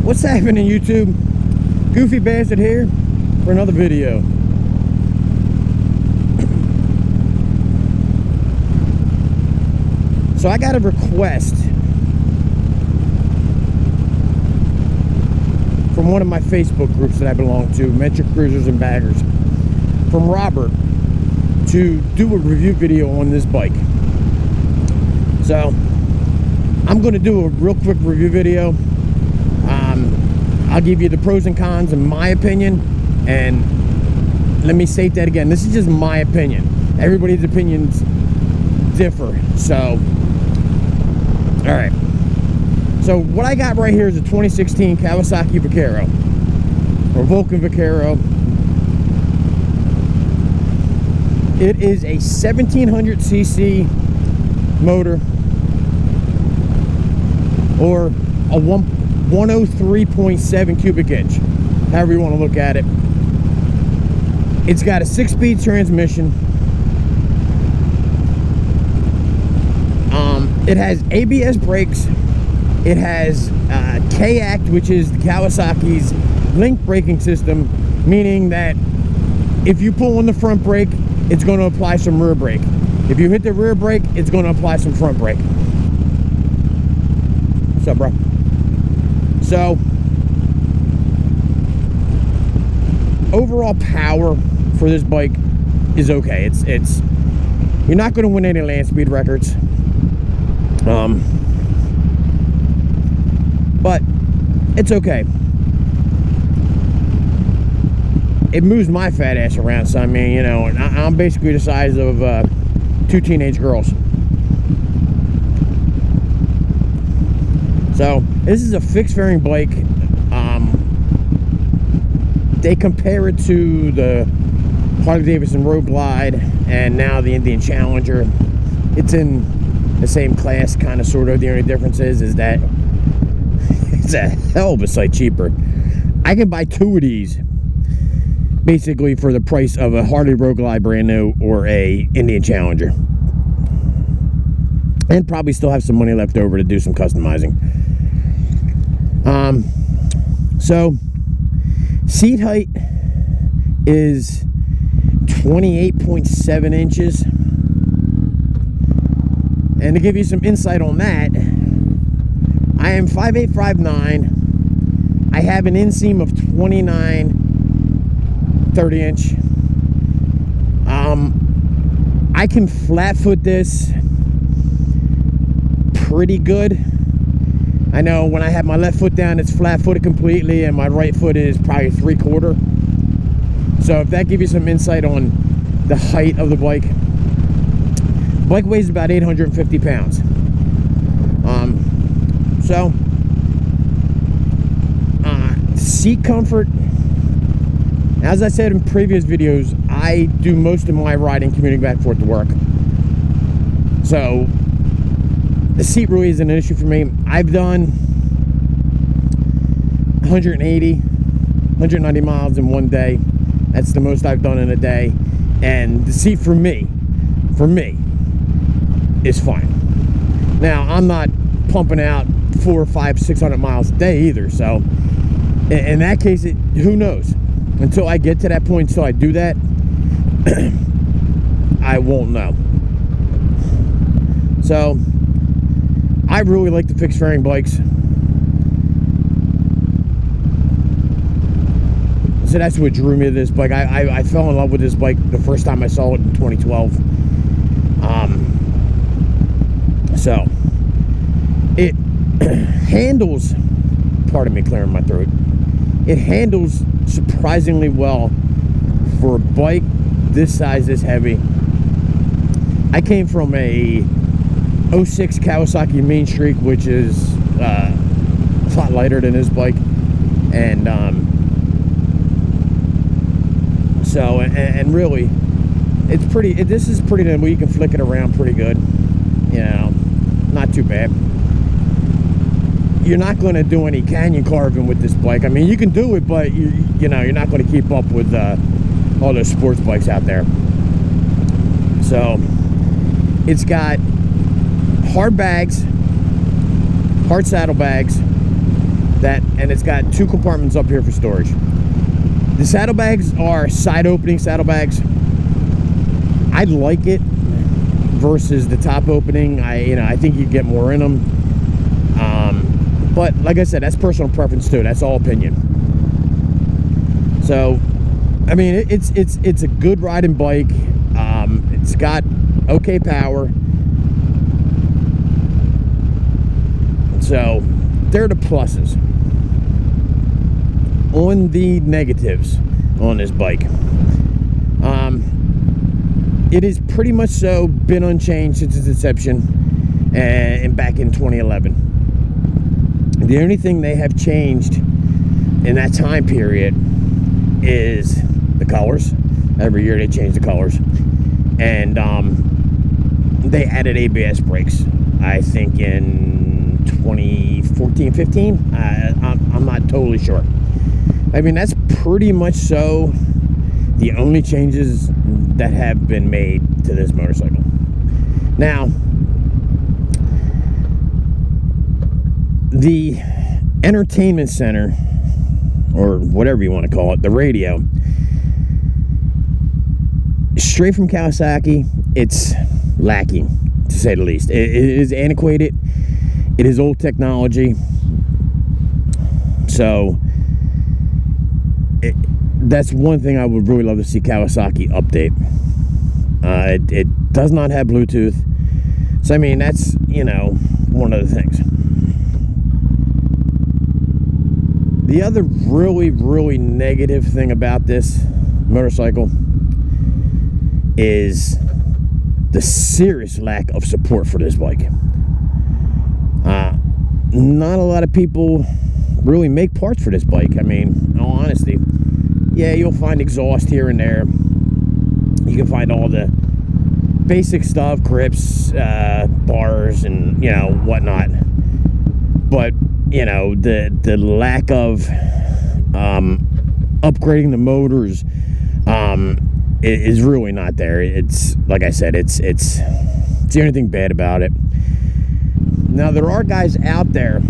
What's happening, YouTube? Goofy Bastard here for another video. So I got a request from one of my Facebook groups that I belong to, Metric Cruisers and Baggers, from Robert, to do a review video on this bike. So I'm going to do a real quick review video. I'll give you the pros and cons in my opinion, and let me state that again, this is just my opinion. Everybody's opinions differ. So alright, so what I got right here is a 2016 Kawasaki Vaquero, or Vulcan Vaquero. It is a 1700cc motor, or a 103.7 cubic inch, however you want to look at it. It's got a 6-speed transmission. It has ABS brakes. It has K-Act, which is Kawasaki's link braking system, meaning that if you pull on the front brake, it's going to apply some rear brake. If you hit the rear brake, it's going to apply some front brake. What's up, bro? So overall power for this bike is okay. It's you're not going to win any land speed records, but it's okay. It moves my fat ass around. So I mean, you know, I'm basically the size of 2 teenage girls. So this is a fixed fairing bike. They compare it to the Harley-Davidson Road Glide and now the Indian Challenger. It's in the same class, kind of, sort of. The only difference is that it's a hell of a sight cheaper. I can buy 2 of these basically for the price of a Harley Road Glide brand new or a Indian Challenger, and probably still have some money left over to do some customizing. So seat height is 28.7 inches. And to give you some insight on that, I am 5'8", 5'9". I have an inseam of 29 30-inch. I can flat foot this pretty good. I know when I have my left foot down, it's flat footed completely, and my right foot is probably 3/4. So if that gives you some insight on the height of the bike. The bike weighs about 850 pounds. Seat comfort, as I said in previous videos, I do most of my riding commuting back and forth to work. So the seat really isn't an issue for me. I've done 190 miles in one day. That's the most I've done in a day. And the seat for me is fine. Now, I'm not pumping out 400, 500, 600 miles a day either. So in that case, who knows? Until I get to that point, until I do that, I won't know. So I really like the fixed fairing bikes. So that's what drew me to this bike. I fell in love with this bike the first time I saw it in 2012. So it handles, pardon me clearing my throat, it handles surprisingly well for a bike this size, this heavy. I came from a 06 Kawasaki Main Streak, which is a lot lighter than this bike, and so really, it's pretty. This is pretty nimble. You can flick it around pretty good. You know, not too bad. You're not going to do any canyon carving with this bike. I mean, you can do it, but you know, you're not going to keep up with all those sports bikes out there. So it's got hard bags, hard saddlebags, and it's got 2 compartments up here for storage. The saddlebags are side opening saddlebags. I like it versus the top opening. I think you get more in them. But like I said, that's personal preference too. That's all opinion. So, I mean, it's a good riding bike. It's got okay power. So, they're the pluses. On the negatives on this bike, it is pretty much so been unchanged since its inception and back in 2011. The only thing they have changed in that time period is the colors. Every year they change the colors, and they added ABS brakes, I think in 2014-15. I'm not totally sure. I mean, that's pretty much so the only changes that have been made to this motorcycle. Now, the entertainment center, or whatever you want to call it, the radio, straight from Kawasaki, it's lacking, to say the least. It is antiquated. It is old technology. So that's one thing I would really love to see Kawasaki update. It does not have Bluetooth. So, I mean, that's, one of the things. The other really, really negative thing about this motorcycle is the serious lack of support for this bike. Not a lot of people really make parts for this bike. I mean, in all honesty, yeah, you'll find exhaust here and there. You can find all the basic stuff, grips, bars, and whatnot. But the lack of upgrading the motors is really not there. It's like I said, it's the only thing bad about it. Now, there are guys out there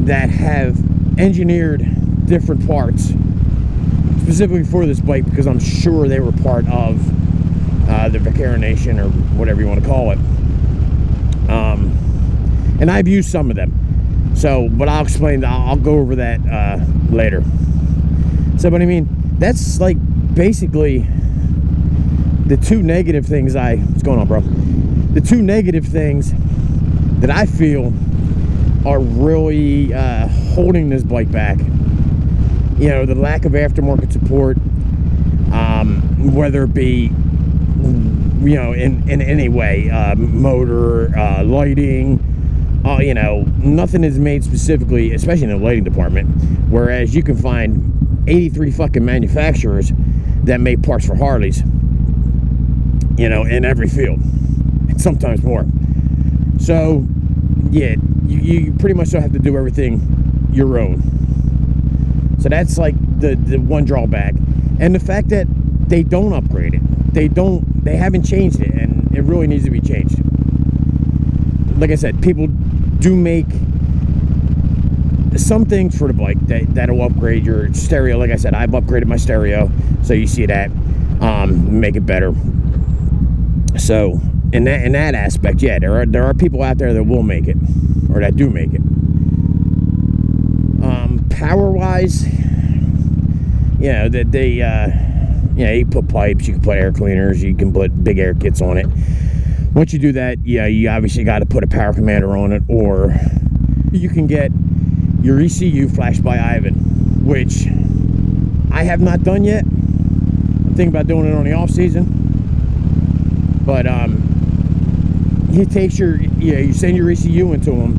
that have engineered different parts specifically for this bike, because I'm sure they were part of the Vaquero Nation, or whatever you want to call it. And I've used some of them. So, but I'll explain, I'll go over that later. So, but I mean, that's like basically the 2 negative things what's going on, bro? The 2 negative things that I feel are really holding this bike back. The lack of aftermarket support, whether it be, in any way, motor, lighting, nothing is made specifically, especially in the lighting department, whereas you can find 83 fucking manufacturers that make parts for Harleys, in every field, and sometimes more. So, yeah, you pretty much don't have to do everything your own. So that's like the one drawback. And the fact that they don't upgrade it. They haven't changed it, and it really needs to be changed. Like I said, people do make some things for the bike that'll upgrade your stereo. Like I said, I've upgraded my stereo, so you see that, make it better. So in that aspect, yeah, there are people out there that will make it, or that do make it. Power wise, you put pipes, you can put air cleaners, you can put big air kits on it. Once you do that, yeah, you obviously got to put a power commander on it, or you can get your ECU flashed by Ivan, which I have not done yet. I'm thinking about doing it on the off season. But he takes you send your ECU into him,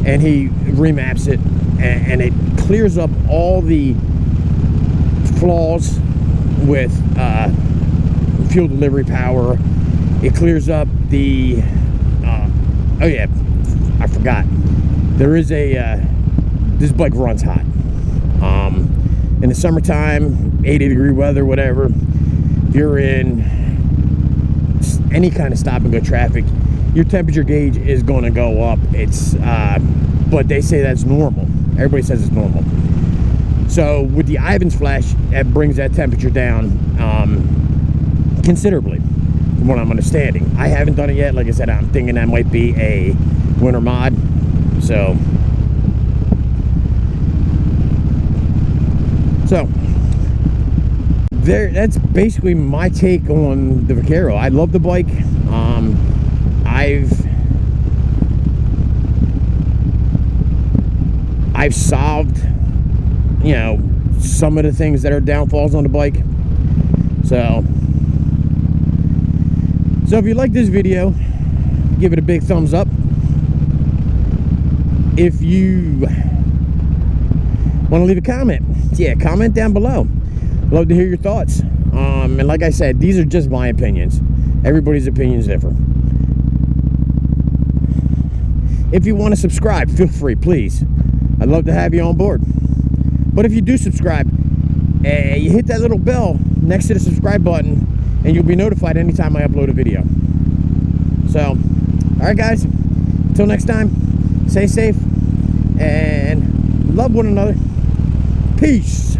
and he remaps it, and it clears up all the flaws with fuel delivery power. It clears up the oh yeah, I forgot, there is this bike runs hot in the summertime, 80-degree weather, whatever. If you're in any kind of stop and go traffic, your temperature gauge is going to go up. It's but they say that's normal. Everybody says it's normal. So with the Ivan's flash, that brings that temperature down considerably, from what I'm understanding. I haven't done it yet. Like I said, I'm thinking that might be a winter mod. So there, that's basically my take on the Vaquero. I love the bike. I've solved, you know, some of the things that are downfalls on the bike. So if you like this video, give it a big thumbs up. If you want to leave a comment, yeah, comment down below. Love to hear your thoughts. And like I said, these are just my opinions. Everybody's opinions differ. If you want to subscribe, feel free, please. I'd love to have you on board. But if you do subscribe, you hit that little bell next to the subscribe button, and you'll be notified anytime I upload a video. So, all right, guys. Until next time, stay safe and love one another. Peace.